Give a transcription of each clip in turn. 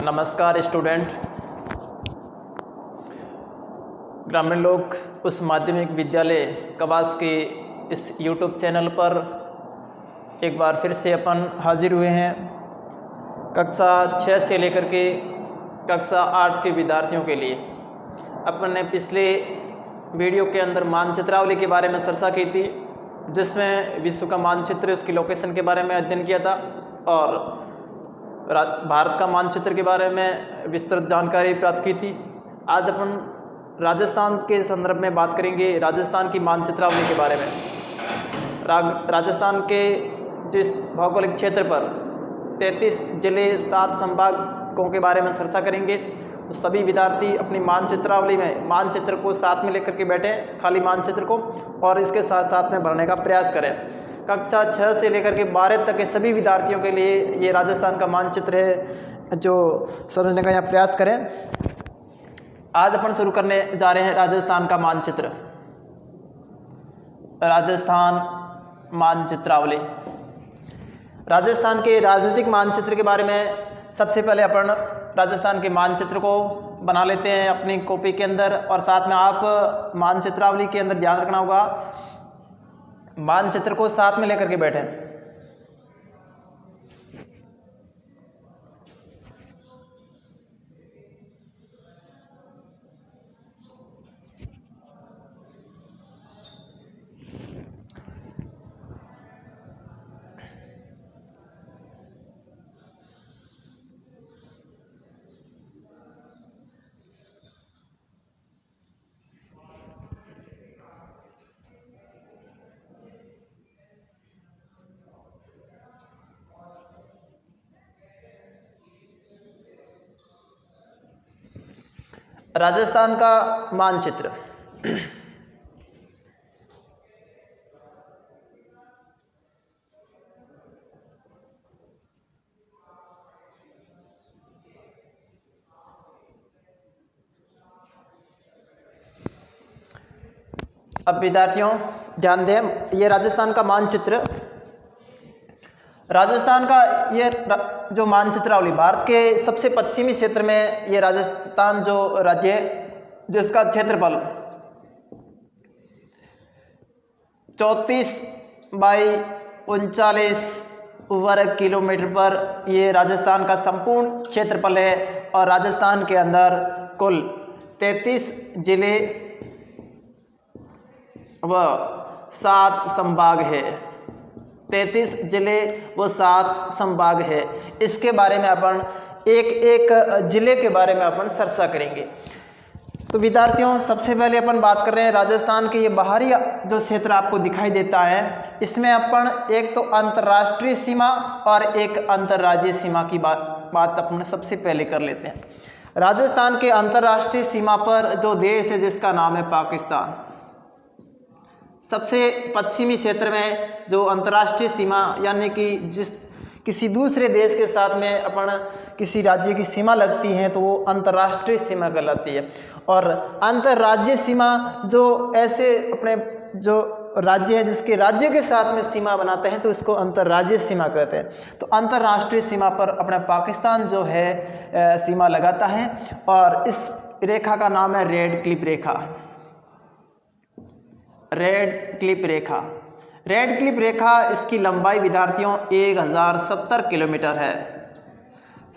नमस्कार स्टूडेंट। ग्रामीण लोक उच्च माध्यमिक विद्यालय कवास के इस YouTube चैनल पर एक बार फिर से अपन हाजिर हुए हैं। कक्षा 6 से लेकर के कक्षा 8 के विद्यार्थियों के लिए अपन ने पिछले वीडियो के अंदर मानचित्रावली के बारे में चर्चा की थी, जिसमें विश्व का मानचित्र, उसकी लोकेशन के बारे में अध्ययन किया था और भारत का मानचित्र के बारे में विस्तृत जानकारी प्राप्त की थी। आज अपन राजस्थान के संदर्भ में बात करेंगे, राजस्थान की मानचित्रावली के बारे में। राजस्थान के जिस भौगोलिक क्षेत्र पर 33 जिले 7 संभागों के बारे में चर्चा करेंगे, तो सभी विद्यार्थी अपनी मानचित्रावली में मानचित्र को साथ में लेकर के बैठें, खाली मानचित्र को, और इसके साथ साथ में भरने का प्रयास करें। कक्षा 6 से लेकर के 12 तक के सभी विद्यार्थियों के लिए ये राजस्थान का मानचित्र है, जो समझने का यहाँ प्रयास करें। आज अपन शुरू करने जा रहे हैं राजस्थान का मानचित्र। राजस्थान मानचित्रावली। राजस्थान के राजनीतिक मानचित्र के बारे में सबसे पहले अपन राजस्थान के मानचित्र को बना लेते हैं अपनी कॉपी के अंदर, और साथ में आप मानचित्रावली के अंदर ध्यान रखना होगा, मानचित्र को साथ में लेकर के बैठें। राजस्थान का मानचित्र। अब विद्यार्थियों ध्यान दें, ये राजस्थान का मानचित्र। राजस्थान का ये जो मानचित्रावली, भारत के सबसे पश्चिमी क्षेत्र में ये राजस्थान जो राज्य है, जिसका क्षेत्रफल 34 बाई 39 वर्ग किलोमीटर पर ये राजस्थान का संपूर्ण क्षेत्रफल है, और राजस्थान के अंदर कुल 33 जिले व 7 संभाग है। 33 जिले व 7 संभाग है। इसके बारे में अपन एक एक जिले के बारे में अपन चर्चा करेंगे। तो विद्यार्थियों, सबसे पहले अपन बात कर रहे हैं राजस्थान के ये बाहरी जो क्षेत्र आपको दिखाई देता है, इसमें अपन एक तो अंतर्राष्ट्रीय सीमा और एक अंतर्राज्यीय सीमा की बात अपन सबसे पहले कर लेते हैं। राजस्थान के अंतर्राष्ट्रीय सीमा पर जो देश है, जिसका नाम है पाकिस्तान। सबसे पश्चिमी क्षेत्र में जो अंतर्राष्ट्रीय सीमा, यानी कि जिस किसी दूसरे देश के साथ में अपन किसी राज्य की सीमा लगती है, तो वो अंतर्राष्ट्रीय सीमा कहलाती है। और अंतर्राज्यीय सीमा जो ऐसे अपने जो राज्य है, जिसके राज्य के साथ में सीमा बनाते हैं, तो इसको अंतर्राज्यीय सीमा कहते हैं। तो अंतर्राष्ट्रीय सीमा पर अपना पाकिस्तान जो है सीमा लगाता है, और इस रेखा का नाम है रेड क्लिफ रेखा। रेड क्लिफ रेखा। रेड क्लिफ रेखा, इसकी लंबाई विद्यार्थियों 1070 किलोमीटर है।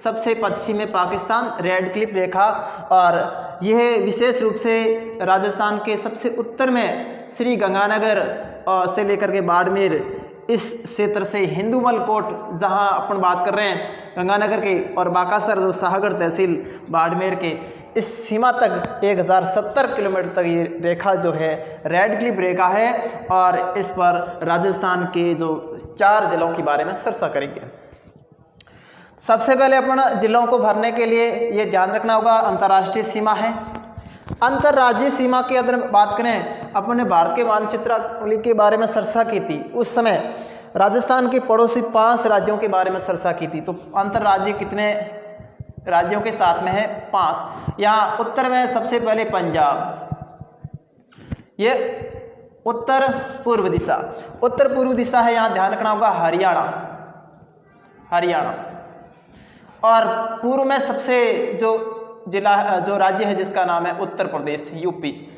सबसे पश्चिम में पाकिस्तान, रेड क्लिफ रेखा, और यह विशेष रूप से राजस्थान के सबसे उत्तर में श्री गंगानगर से लेकर के बाड़मेर, इस क्षेत्र से हिंदूमल कोट, जहां अपन बात कर रहे हैं गंगानगर के, और बाकासर जो शाहगढ़ तहसील बाड़मेर के, इस सीमा तक 1070 किलोमीटर तक ये रेखा जो है रेड क्लिफ रेखा है। और इस पर राजस्थान के जो 4 जिलों के बारे में चर्चा करेंगे। सबसे पहले अपन जिलों को भरने के लिए ये ध्यान रखना होगा, अंतर्राष्ट्रीय सीमा है। अंतर्राज्यीय सीमा की अगर बात करें, अपन ने भारत के मानचित्रावली के बारे में चर्चा की थी। उस समय राजस्थान के पड़ोसी 5 राज्यों के बारे में चर्चा की थी। तो अंतर्राज्यीय कितने राज्यों के साथ में है? 5। यहाँ उत्तर में सबसे पहले पंजाब, ये उत्तर पूर्व दिशा, उत्तर पूर्व दिशा है, यहाँ ध्यान रखना होगा हरियाणा। हरियाणा और पूर्व में सबसे जो जिला जो राज्य है जिसका नाम है उत्तर प्रदेश यूपी,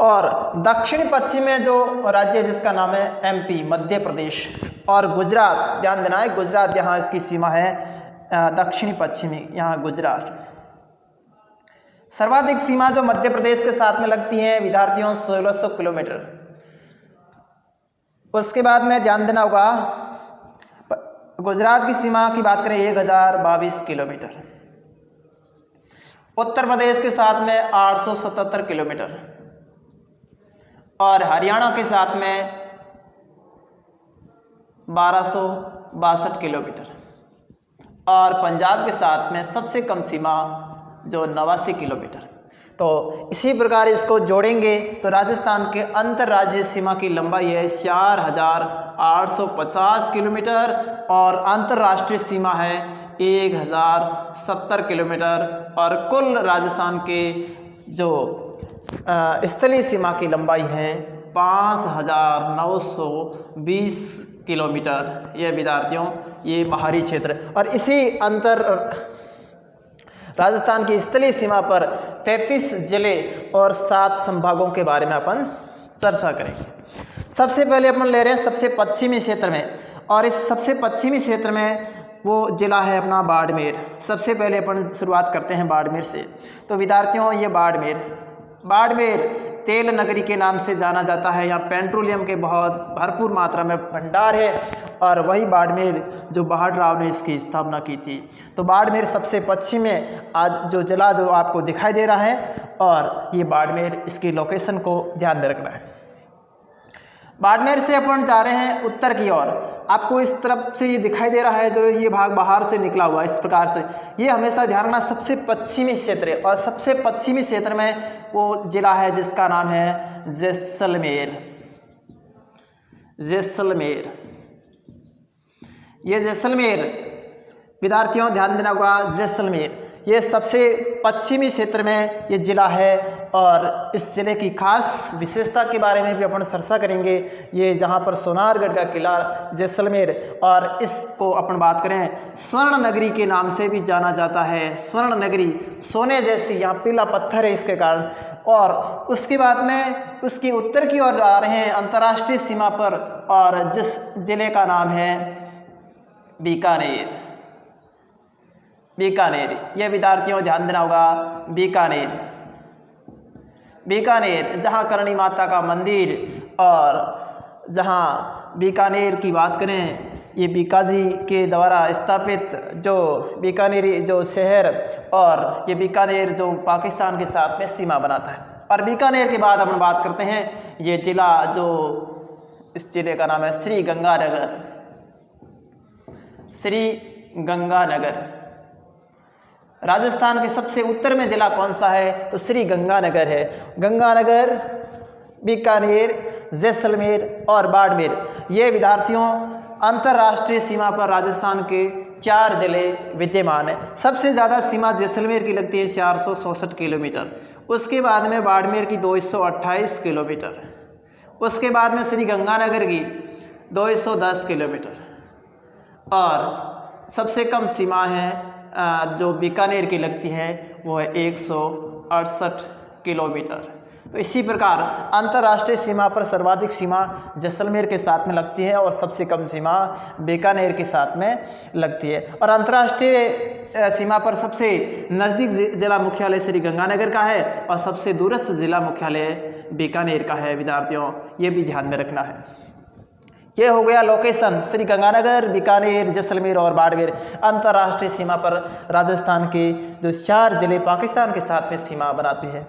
और दक्षिण पश्चिम में जो राज्य है जिसका नाम है एमपी मध्य प्रदेश, और गुजरात, ध्यान देना है गुजरात यहाँ इसकी सीमा है दक्षिणी पश्चिमी, यहाँ गुजरात। सर्वाधिक सीमा जो मध्य प्रदेश के साथ में लगती है विद्यार्थियों 1600 किलोमीटर। उसके बाद में ध्यान देना होगा गुजरात की सीमा की बात करें 1022 किलोमीटर, उत्तर प्रदेश के साथ में 877 किलोमीटर, और हरियाणा के साथ में 1262 किलोमीटर, और पंजाब के साथ में सबसे कम सीमा जो 89 किलोमीटर। तो इसी प्रकार इसको जोड़ेंगे तो राजस्थान के अंतर्राज्यीय सीमा की लंबाई है 4850 किलोमीटर, और अंतर्राष्ट्रीय सीमा है 1070 किलोमीटर, और कुल राजस्थान के जो स्थलीय सीमा की लंबाई है 5920 किलोमीटर। ये विद्यार्थियों ये बाहरी क्षेत्र, और इसी राजस्थान की स्थलीय सीमा पर 33 जिले और 7 संभागों के बारे में अपन चर्चा करेंगे। सबसे पहले अपन ले रहे हैं सबसे पश्चिमी क्षेत्र में, और इस सबसे पश्चिमी क्षेत्र में वो जिला है अपना बाड़मेर। सबसे पहले अपन शुरुआत करते हैं बाड़मेर से। तो विद्यार्थियों ये बाड़मेर तेल नगरी के नाम से जाना जाता है। यहाँ पेट्रोलियम के बहुत भरपूर मात्रा में भंडार है, और वही बाड़मेर जो बाहड़ राव ने इसकी स्थापना की थी। तो बाड़मेर सबसे पश्चिम में आज जो जिला जो आपको दिखाई दे रहा है, और ये बाड़मेर इसकी लोकेशन को ध्यान में रखना है। बाड़मेर से अपन जा रहे हैं उत्तर की ओर। आपको इस तरफ से ये दिखाई दे रहा है जो ये भाग बाहर से निकला हुआ है इस प्रकार से, ये हमेशा ध्यान रखना सबसे पश्चिमी क्षेत्र है, और सबसे पश्चिमी क्षेत्र में वो जिला है जिसका नाम है जैसलमेर। ये जैसलमेर विद्यार्थियों ध्यान देना होगा, जैसलमेर ये सबसे पश्चिमी क्षेत्र में ये जिला है, और इस जिले की खास विशेषता के बारे में भी अपन चर्चा करेंगे। ये जहाँ पर सोनारगढ़ का किला जैसलमेर, और इसको अपन बात करें स्वर्ण नगरी के नाम से भी जाना जाता है। स्वर्ण नगरी, सोने जैसी, यहाँ पीला पत्थर है इसके कारण। और उसके बाद में उसकी उत्तर की ओर जा रहे हैं अंतर्राष्ट्रीय सीमा पर, और जिस जिले का नाम है बीकानेर। ये विद्यार्थियों ध्यान देना होगा, बीकानेर जहाँ करणी माता का मंदिर, और जहाँ बीकानेर की बात करें ये बीकाजी के द्वारा स्थापित जो बीकानेरी जो शहर, और ये बीकानेर जो पाकिस्तान के साथ में सीमा बनाता है। और बीकानेर के बाद हम बात करते हैं ये जिला जो इस जिले का नाम है श्री गंगानगर। राजस्थान के सबसे उत्तर में जिला कौन सा है? तो श्री गंगानगर है। गंगानगर, बीकानेर, जैसलमेर और बाड़मेर ये विद्यार्थियों अंतर्राष्ट्रीय सीमा पर राजस्थान के 4 जिले विद्यमान है। सबसे ज़्यादा सीमा जैसलमेर की लगती है 464 किलोमीटर, उसके बाद में बाड़मेर की 228 किलोमीटर, उसके बाद में श्री गंगानगर की 210 किलोमीटर, और सबसे कम सीमा है जो बीकानेर की लगती है वो है 168 किलोमीटर। तो इसी प्रकार अंतर्राष्ट्रीय सीमा पर सर्वाधिक सीमा जैसलमेर के साथ में लगती है, और सबसे कम सीमा बीकानेर के साथ में लगती है। और अंतर्राष्ट्रीय सीमा पर सबसे नज़दीक जिला मुख्यालय श्री गंगानगर का है, और सबसे दूरस्थ जिला मुख्यालय बीकानेर का है। विद्यार्थियों ये भी ध्यान में रखना है। ये हो गया लोकेशन, श्री गंगानगर, बीकानेर, जैसलमेर और बाड़मेर अंतर्राष्ट्रीय सीमा पर राजस्थान के जो 4 जिले पाकिस्तान के साथ में सीमा बनाते हैं।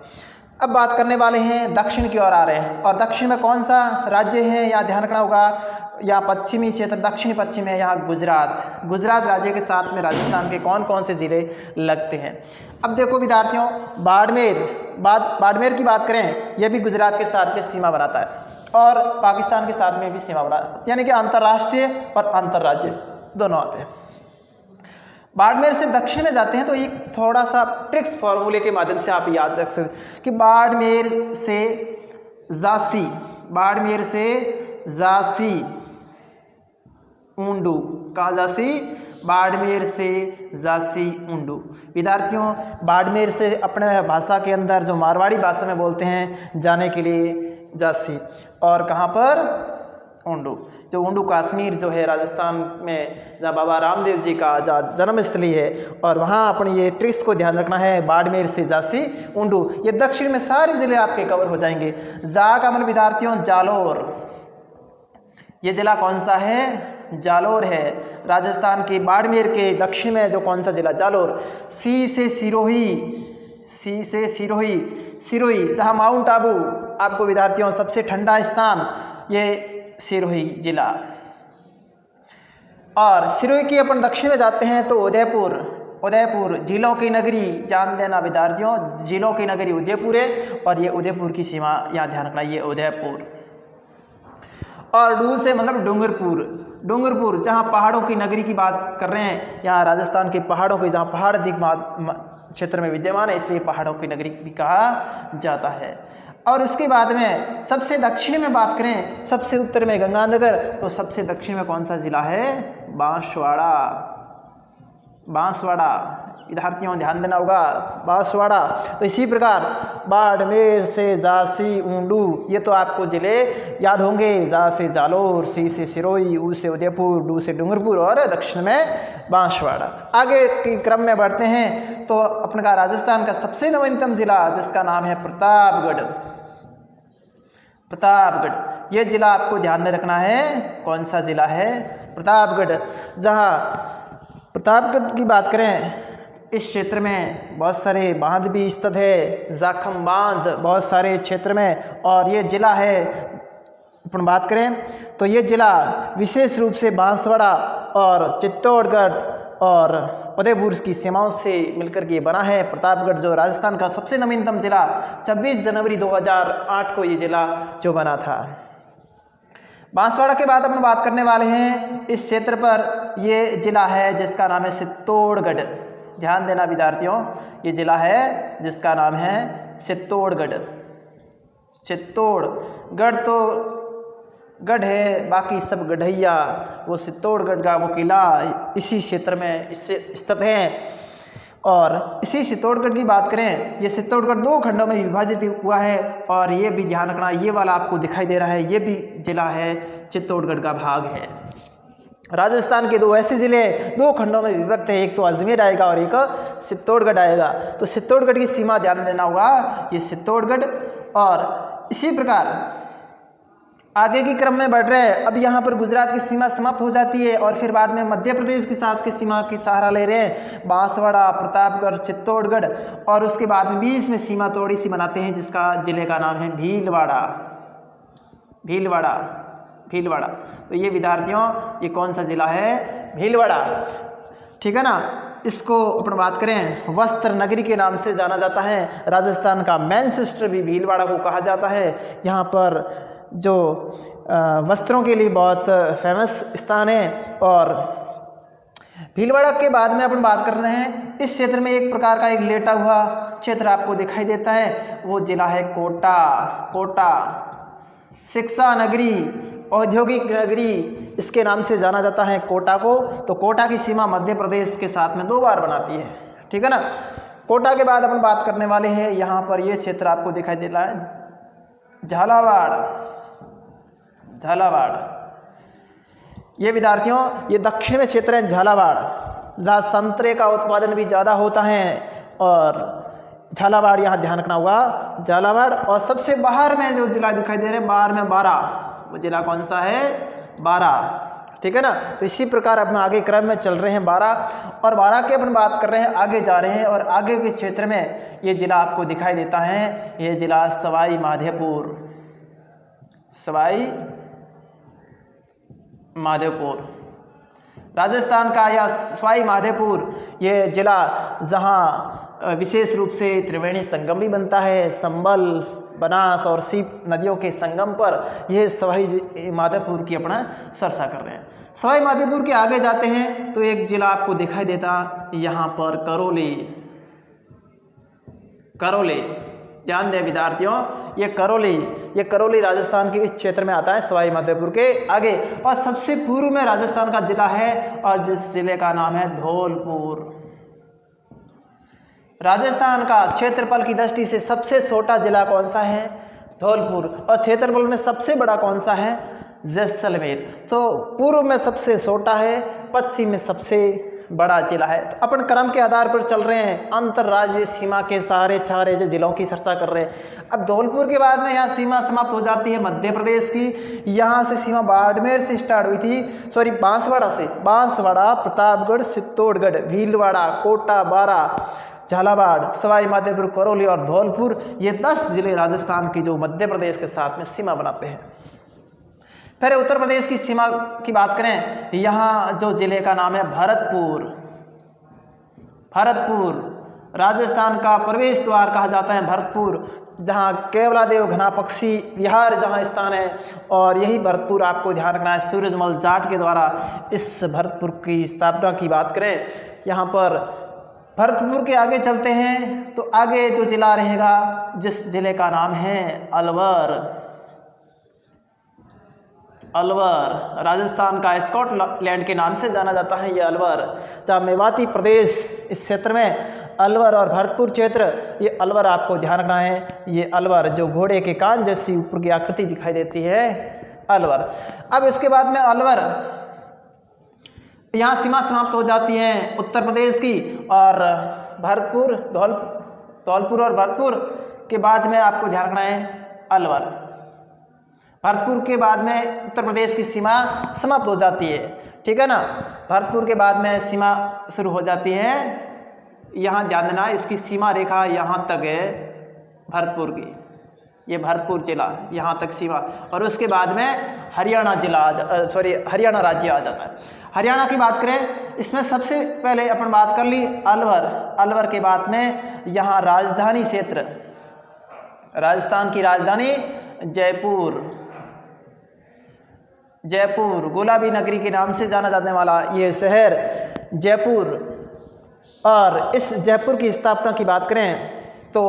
अब बात करने वाले हैं दक्षिण की ओर आ रहे हैं, और दक्षिण में कौन सा राज्य है यहाँ ध्यान रखना होगा। यहाँ पश्चिमी क्षेत्र दक्षिण पश्चिम है, यहाँ गुजरात राज्य के साथ में राजस्थान के कौन कौन से ज़िले लगते हैं। अब देखो विद्यार्थियों, बाड़मेर की बात करें, यह भी गुजरात के साथ में सीमा बनाता है, और पाकिस्तान के साथ में भी सीमा बनाता है, यानी कि अंतर्राष्ट्रीय और अंतर्राज्य दोनों आते हैं। बाड़मेर से दक्षिण में जाते हैं तो एक थोड़ा सा ट्रिक्स फॉर्मूले के माध्यम से आप याद रख सकते कि बाड़मेर से जासी ऊंडू, कहाँ जासी बाड़मेर से झांसी ऊंडू। विद्यार्थियों, बाड़मेर से अपने भाषा के अंदर जो मारवाड़ी भाषा में बोलते हैं जाने के लिए झांसी, और कहाँ पर ऊंडू। जो ऊंडू कश्मीर जो है राजस्थान में, जहाँ बाबा रामदेव जी का जन्मस्थली है, और वहाँ अपनी ये ट्रिक्स को ध्यान रखना है, बाड़मेर से झांसी ऊंडू। ये दक्षिण में सारे ज़िले आपके कवर हो जाएंगे। जा का मतलब विद्यार्थियों जालोर, ये ज़िला कौन सा है? जालोर है। राजस्थान के बाड़मेर के दक्षिण में जो कौन सा ज़िला? जालोर। सी से सिरोही, सी से सिरोही, सिरोही जहाँ माउंट आबू आपको विद्यार्थियों सबसे ठंडा स्थान, ये सिरोही जिला। और सिरोही की अपन दक्षिण में जाते हैं तो उदयपुर, उदयपुर झीलों की नगरी, जान देना विद्यार्थियों, झीलों की नगरी उदयपुर है, और ये उदयपुर की सीमा यहाँ ध्यान रखना, ये उदयपुर। और डू से मतलब डूंगरपुर, डूंगरपुर जहाँ पहाड़ों की नगरी की बात कर रहे हैं, यहाँ राजस्थान के पहाड़ों की, जहाँ पहाड़ अधिक क्षेत्र में विद्यमान है, इसलिए पहाड़ों की नगरी भी कहा जाता है। और उसके बाद में सबसे दक्षिण में बात करें, सबसे उत्तर में गंगानगर, तो सबसे दक्षिण में कौन सा जिला है? बांसवाड़ा, बांसवाड़ा। विद्यार्थियों ध्यान देना होगा, बांसवाड़ा। तो इसी प्रकार बाड़मेर से झांसी ऊंडू, ये तो आपको जिले याद होंगे। जा से जालोर, सी से सिरोही, ऊ से उदयपुर, डू से डूंगरपुर, और दक्षिण में बांसवाड़ा। आगे के क्रम में बढ़ते हैं तो अपने का राजस्थान का सबसे नवीनतम जिला जिसका नाम है प्रतापगढ़, प्रतापगढ़। ये जिला आपको ध्यान में रखना है, कौन सा जिला है? प्रतापगढ़। जहाँ प्रतापगढ़ की बात करें, इस क्षेत्र में बहुत सारे बांध भी स्थित है, जाखम बांध बहुत सारे क्षेत्र में, और ये जिला है, अपन बात करें तो ये जिला विशेष रूप से बांसवाड़ा और चित्तौड़गढ़ और उदयपुर की सीमाओं से मिलकर के बना है। प्रतापगढ़ जो राजस्थान का सबसे नवीनतम जिला, 26 जनवरी 2008 को ये जिला जो बना था। बांसवाड़ा के बाद अपन बात करने वाले हैं इस क्षेत्र पर, ये जिला है जिसका नाम है चित्तौड़गढ़। ध्यान देना विद्यार्थियों, ये जिला है जिसका नाम है चित्तौड़गढ़। चित्तौड़गढ़ तो गढ़ है, बाकी सब गढ़ैया, वो चित्तौड़गढ़ का वो किला इसी क्षेत्र में स्थित है। और इसी चित्तौड़गढ़ की बात करें, ये चित्तौड़गढ़ 2 खंडों में विभाजित हुआ है, और ये भी ध्यान रखना, ये वाला आपको दिखाई दे रहा है, ये भी जिला है चित्तौड़गढ़ का भाग है। राजस्थान के 2 ऐसे ज़िले 2 खंडों में विभक्त है, एक तो अजमेर आएगा और एक चित्तौड़गढ़ आएगा। तो चित्तौड़गढ़ की सीमा ध्यान देना होगा, ये चित्तौड़गढ़। और इसी प्रकार आगे के क्रम में बढ़ रहे हैं, अब यहाँ पर गुजरात की सीमा समाप्त हो जाती है, और फिर बाद में मध्य प्रदेश के साथ की सीमा की सहारा ले रहे हैं, बांसवाड़ा, प्रतापगढ़, चित्तौड़गढ़, और उसके बाद में बीच में सीमा थोड़ी सी बनाते हैं जिसका जिले का नाम है भीलवाड़ा, भीलवाड़ा, भीलवाड़ा। तो ये विद्यार्थियों ये कौन सा जिला है? भीलवाड़ा, ठीक है ना। इसको अपन बात करें वस्त्र नगरी के नाम से जाना जाता है, राजस्थान का मैनचेस्टर भी भीलवाड़ा को कहा जाता है। यहाँ पर जो वस्त्रों के लिए बहुत फेमस स्थान है। और भीलवाड़ा के बाद में अपन बात कर रहे हैं, इस क्षेत्र में एक प्रकार का एक लेटा हुआ क्षेत्र आपको दिखाई देता है, वो जिला है कोटा, कोटा। शिक्षा नगरी, औद्योगिक नगरी इसके नाम से जाना जाता है कोटा को। तो कोटा की सीमा मध्य प्रदेश के साथ में 2 बार बनाती है, ठीक है ना। कोटा के बाद अपन बात करने वाले हैं, यहाँ पर ये क्षेत्र आपको दिखाई दे रहा है झालावाड़, झालावाड़। ये विद्यार्थियों ये दक्षिण में क्षेत्र है झालावाड़, जहाँ संतरे का उत्पादन भी ज़्यादा होता है। और झालावाड़ यहाँ ध्यान रखना होगा, झालावाड़। और सबसे बाहर में जो जिला दिखाई दे रहे हैं, बाहर में बारां, वो जिला कौन सा है? बारां, ठीक है ना। तो इसी प्रकार अपन आगे क्रम में चल रहे हैं बारां, और बारां की अपन बात कर रहे हैं, आगे जा रहे हैं, और आगे के क्षेत्र में ये जिला आपको दिखाई देता है, ये जिला सवाई माधोपुर, सवाई माधोपुर राजस्थान का। या सवाई माधोपुर ये जिला जहाँ विशेष रूप से त्रिवेणी संगम भी बनता है, संबल, बनास और सीप नदियों के संगम पर यह सवाई माधोपुर की अपना चर्चा कर रहे हैं। सवाई माधोपुर के आगे जाते हैं तो एक जिला आपको दिखाई देता यहाँ पर करौली, करौली, ध्यान दें विद्यार्थियों, ये करौली राजस्थान के इस क्षेत्र में आता है, सवाई माधोपुर के आगे, और सबसे पूर्व में राजस्थान का जिला है और जिस जिले का नाम है धौलपुर। राजस्थान का क्षेत्रफल की दृष्टि से सबसे छोटा जिला कौन सा है? धौलपुर। और क्षेत्रफल में सबसे बड़ा कौन सा है? जैसलमेर। तो पूर्व में सबसे छोटा है, पश्चिम में सबसे बड़ा जिला है। तो अपन क्रम के आधार पर चल रहे हैं, अंतर्राज्यीय सीमा के सारे जो जिलों की चर्चा कर रहे हैं। अब धौलपुर के बाद में यहाँ सीमा समाप्त हो जाती है मध्य प्रदेश की। यहाँ से सीमा बाड़मेर से स्टार्ट हुई थी, सॉरी बांसवाड़ा से, बांसवाड़ा, प्रतापगढ़, चित्तौड़गढ़, भीलवाड़ा, कोटा, बारा, झालावाड़, सवाई माधोपुर, करौली और धौलपुर, ये 10 जिले राजस्थान की जो मध्य प्रदेश के साथ में सीमा बनाते हैं। फिर उत्तर प्रदेश की सीमा की बात करें, यहाँ जो जिले का नाम है भरतपुर। राजस्थान का प्रवेश द्वार कहा जाता है भरतपुर, जहाँ केवलादेव घना पक्षी विहार जहाँ स्थान है, और यही भरतपुर आपको ध्यान रखना है, सूरजमल जाट के द्वारा इस भरतपुर की स्थापना की बात करें। यहाँ पर भरतपुर के आगे चलते हैं तो आगे जो जिला रहेगा, जिस जिले का नाम है अलवर। राजस्थान का स्कॉटलैंड के नाम से जाना जाता है ये अलवर, जहाँ मेवाती प्रदेश इस क्षेत्र में अलवर और भरतपुर क्षेत्र, ये अलवर आपको ध्यान रखना है। ये अलवर जो घोड़े के कान जैसी ऊपर की आकृति दिखाई देती है, अलवर। अब इसके बाद में अलवर, यहाँ सीमा समाप्त हो जाती है उत्तर प्रदेश की, और भरतपुर, धौलपुर और भरतपुर के बाद में आपको ध्यान रखना है अलवर। भरतपुर के बाद में उत्तर प्रदेश की सीमा समाप्त हो जाती है, ठीक है ना। भरतपुर के बाद में सीमा शुरू हो जाती है, यहाँ ध्यान देना, इसकी सीमा रेखा यहाँ तक है भरतपुर की, ये भरतपुर जिला यहाँ तक सीमा, और उसके बाद में हरियाणा राज्य आ जाता है। हरियाणा की बात करें, इसमें सबसे पहले अपन बात कर ली अलवर के बाद में यहाँ राजधानी क्षेत्र, राजस्थान की राजधानी जयपुर, गुलाबी नगरी के नाम से जाना जाने वाला ये शहर जयपुर। और इस जयपुर की स्थापना की बात करें तो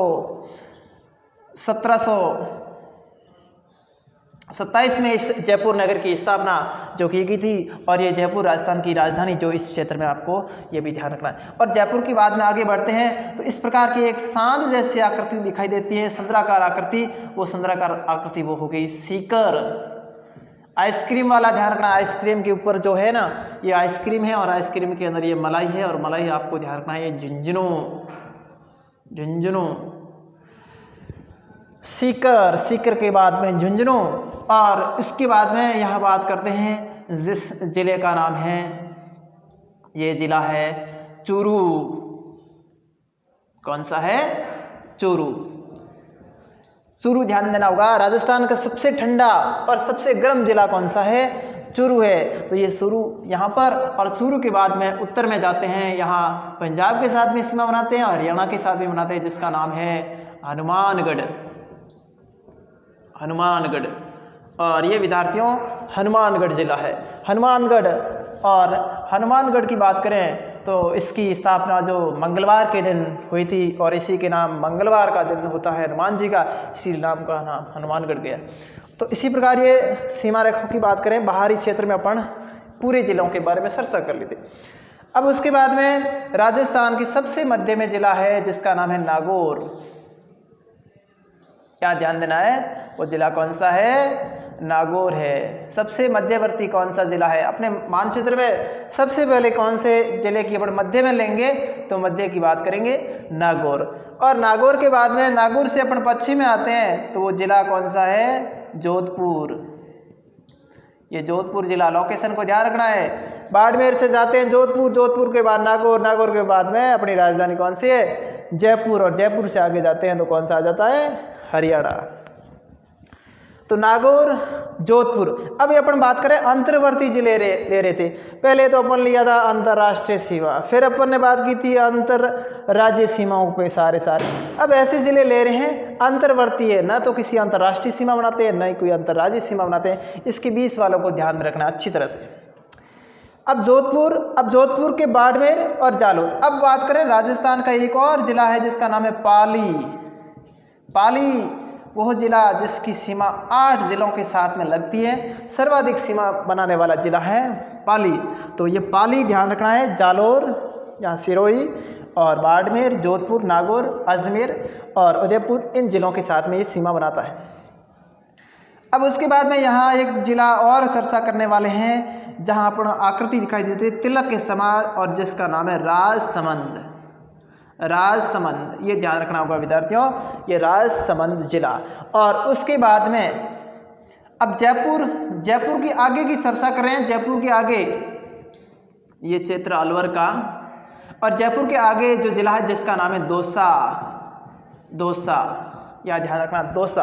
1727 में इस जयपुर नगर की स्थापना जो की गई थी, और ये जयपुर राजस्थान की राजधानी जो इस क्षेत्र में आपको ये भी ध्यान रखना है। और जयपुर की बाद में आगे बढ़ते हैं तो इस प्रकार की एक सांड जैसी आकृति दिखाई देती है, संद्राकार आकृति, वो संद्राकार आकृति वो हो गई सीकर। आइसक्रीम वाला ध्यान रखना, आइसक्रीम के ऊपर जो है ना, ये आइसक्रीम है और आइसक्रीम के अंदर ये मलाई है, और मलाई आपको ध्यान रखना है ये झुंझुनू। सीकर के बाद में झुंझुनू, और इसके बाद में यहाँ बात करते हैं जिस जिले का नाम है, ये जिला है चूरू। कौन सा है? चूरू ध्यान देना होगा। राजस्थान का सबसे ठंडा और सबसे गर्म जिला कौन सा है? चूरू है। तो ये चूरू यहाँ पर, और चूरू के बाद में उत्तर में जाते हैं, यहाँ पंजाब के साथ में सीमा बनाते हैं और हरियाणा के साथ भी बनाते हैं, जिसका नाम है हनुमानगढ़। और ये विद्यार्थियों हनुमानगढ़ जिला है। हनुमानगढ़ की बात करें तो इसकी स्थापना जो मंगलवार के दिन हुई थी, और इसी के नाम मंगलवार का दिन होता है हनुमान जी का, इसी नाम का नाम हनुमानगढ़ गया। तो इसी प्रकार ये सीमा रेखाओं की बात करें, बाहरी क्षेत्र में अपन पूरे जिलों के बारे में चर्चा कर लेते। अब उसके बाद में राजस्थान की सबसे मध्य में जिला है जिसका नाम है नागौर। क्या ध्यान देना है? वो जिला कौन सा है? नागौर है। सबसे मध्यवर्ती कौन सा जिला है? अपने मानचित्र में सबसे पहले कौन से जिले की अपन मध्य में लेंगे तो मध्य की बात करेंगे नागौर। और नागौर के बाद में, नागौर से अपन पश्चिम में आते हैं तो वो जिला कौन सा है? जोधपुर। ये जोधपुर जिला, लोकेशन को ध्यान रखना है। बाड़मेर से जाते हैं जोधपुर, जोधपुर के बाद नागौर, नागौर के बाद में अपनी राजधानी कौन सी है? जयपुर। और जयपुर से आगे जाते हैं तो कौन सा आ जाता है? हरियाणा। तो नागौर, जोधपुर। अब अपन बात करें अंतर्वर्ती जिले ले रहे थे। पहले तो अपन लिया था अंतर्राष्ट्रीय सीमा, फिर अपन ने बात की थी अंतर राज्य सीमाओं पे सारे। अब ऐसे जिले ले रहे हैं अंतर्वर्ती है, ना तो किसी अंतर्राष्ट्रीय सीमा बनाते हैं, ना ही कोई अंतर्राज्यीय सीमा बनाते हैं। इसके 20 वालों को ध्यान में रखना अच्छी तरह से। अब जोधपुर के बाड़मेर और जालोर। अब बात करें राजस्थान का एक और जिला है जिसका नाम है पाली। पाली वह जिला जिसकी सीमा 8 जिलों के साथ में लगती है, सर्वाधिक सीमा बनाने वाला जिला है पाली। तो ये पाली ध्यान रखना है। जालोर या सिरोही और बाड़मेर, जोधपुर, नागौर, अजमेर और उदयपुर इन जिलों के साथ में ये सीमा बनाता है। अब उसके बाद में यहाँ एक जिला और चर्चा करने वाले हैं जहाँ पर आकृति दिखाई देती है तिलक के समान और जिसका नाम है राजसमंद। राजसमंद ये ध्यान रखना होगा विद्यार्थियों, ये राजसमंद जिला। और उसके बाद में अब जयपुर की आगे की चर्चा कर रहे हैं। जयपुर के आगे ये क्षेत्र अलवर का, और जयपुर के आगे जो जिला है जिसका नाम है दौसा, या ध्यान रखना दौसा।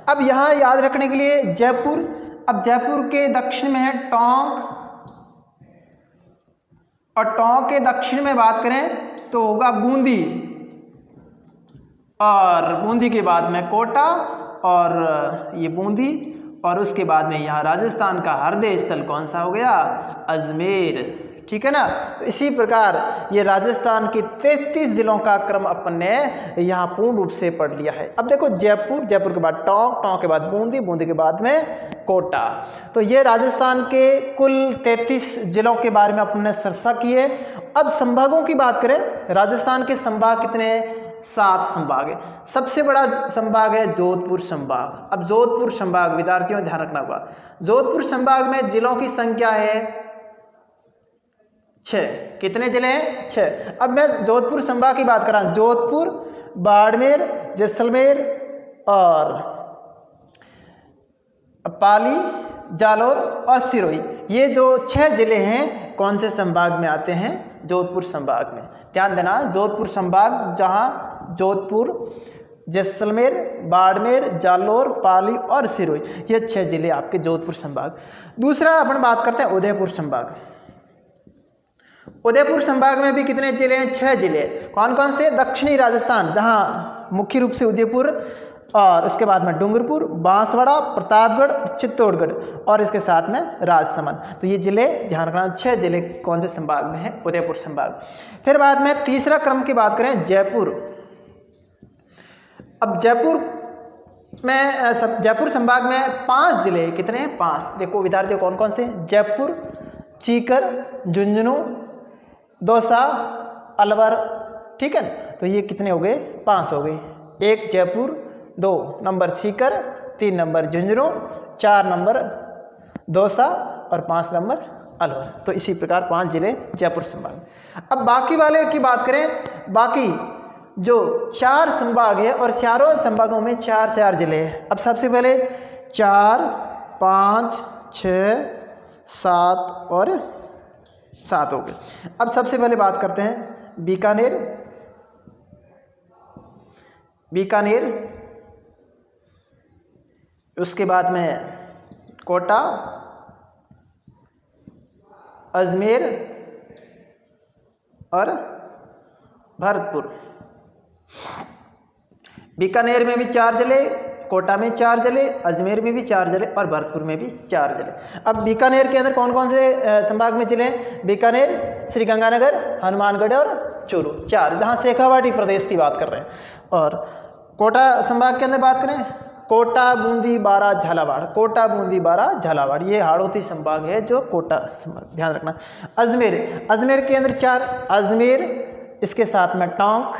अब यहाँ याद रखने के लिए जयपुर, अब जयपुर के दक्षिण में है टोंक, और टोंक के दक्षिण में बात करें तो होगा बूंदी, और बूंदी के बाद में कोटा, और ये बूंदी, और उसके बाद में यहाँ राजस्थान का हृदय स्थल कौन सा हो गया? अजमेर। ठीक है ना। तो इसी प्रकार ये राजस्थान के 33 जिलों का क्रम अपन ने यहाँ पूर्ण रूप से पढ़ लिया है। अब देखो जयपुर के बाद टोंक के बाद बूंदी के बाद में कोटा। तो ये राजस्थान के कुल 33 जिलों के बारे में अपन ने चर्चा की है। अब संभागों की बात करें, राजस्थान के संभाग कितने हैं? 7 संभाग है। सबसे बड़ा संभाग है जोधपुर संभाग। अब जोधपुर संभाग विद्यार्थियों ध्यान रखना होगा, जोधपुर संभाग में जिलों की संख्या है 6। कितने जिले हैं? 6। अब मैं जोधपुर संभाग की बात कर रहा हूं। जोधपुर, बाड़मेर, जैसलमेर और पाली, जालोर और सिरोही, ये जो 6 जिले हैं कौन से संभाग में आते हैं? जोधपुर संभाग में। ध्यान देना, जोधपुर संभाग जहां जोधपुर, जैसलमेर, बाड़मेर, जालोर, पाली और सिरोही, ये 6 जिले आपके जोधपुर संभाग। दूसरा अपन बात करते हैं उदयपुर संभाग। उदयपुर संभाग में भी कितने जिले हैं? 6 जिले। कौन कौन से? दक्षिणी राजस्थान जहां मुख्य रूप से उदयपुर, और उसके बाद में डूंगरपुर, बांसवाड़ा, प्रतापगढ़, चित्तौड़गढ़ और इसके साथ में राजसमंद। तो ये जिले ध्यान रखना, 6 जिले कौन से संभाग में है? उदयपुर संभाग। फिर बाद में तीसरा क्रम की बात करें जयपुर। अब जयपुर संभाग में 5 जिले, कितने हैं? 5। देखो विद्यार्थियों कौन कौन से? जयपुर, सीकर, झुंझुनू, दौसा, अलवर। ठीक है, तो ये कितने हो गए? 5 हो गए। 1 Jaipur, 2 number Sikar, 3 number Jhunjhunu, 4 number Dausa और 5 नंबर अलवर। तो इसी प्रकार 5 जिले जयपुर संभाग। अब बाकी वाले की बात करें, बाकी जो 4 संभाग है और चारों संभागों में 4 जिले हैं। अब सबसे पहले 4, 5, 6, 7 और 7 हो गए। अब सबसे पहले बात करते हैं बीकानेर, उसके बाद में कोटा, अजमेर और भरतपुर। बीकानेर में भी 4 जिले, कोटा में 4 जिले, अजमेर में भी 4 जिले और भरतपुर में भी 4 जिले। अब बीकानेर के अंदर कौन कौन से संभाग में जिले? बीकानेर, श्रीगंगानगर, हनुमानगढ़ और चूरू, 4, जहाँ शेखावाटी प्रदेश की बात कर रहे हैं। और कोटा संभाग के अंदर बात करें, कोटा, बूंदी, बारा, झालावाड़, कोटा, बूंदी, बारा, झालावाड़, ये हाड़ौती संभाग है जो कोटा संभाग, ध्यान रखना। अजमेर के अंदर 4, अजमेर, इसके साथ में टोंक,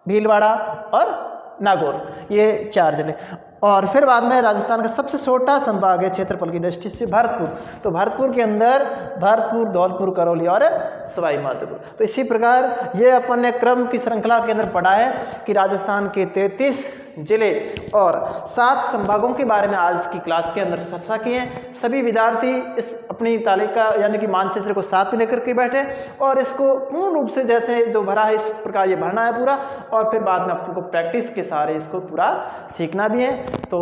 भीलवाड़ा और नागौर, ये 4 जिले। और फिर बाद में राजस्थान का सबसे छोटा संभाग है क्षेत्रफल की दृष्टि से भरतपुर। तो भरतपुर के अंदर भरतपुर, धौलपुर, करौली और सवाई माधोपुर। तो इसी प्रकार ये अपन ने क्रम की श्रृंखला के अंदर पढ़ा है कि राजस्थान के 33 जिले और 7 संभागों के बारे में आज की क्लास के अंदर चर्चा की है। सभी विद्यार्थी इस अपनी तालिका यानी कि मानचित्र को साथ में लेकर के बैठे और इसको पूर्ण रूप से जैसे जो भरा है इस प्रकार ये भरना है पूरा, और फिर बाद में आपको प्रैक्टिस के सहारे इसको पूरा सीखना भी है। तो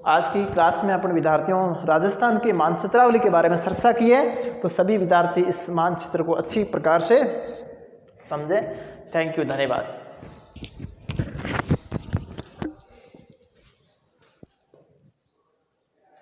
आज की क्लास में अपन विद्यार्थियों राजस्थान के मानचित्रावली के बारे में चर्चा की है। तो सभी विद्यार्थी इस मानचित्र को अच्छी प्रकार से समझें। थैंक यू, धन्यवाद।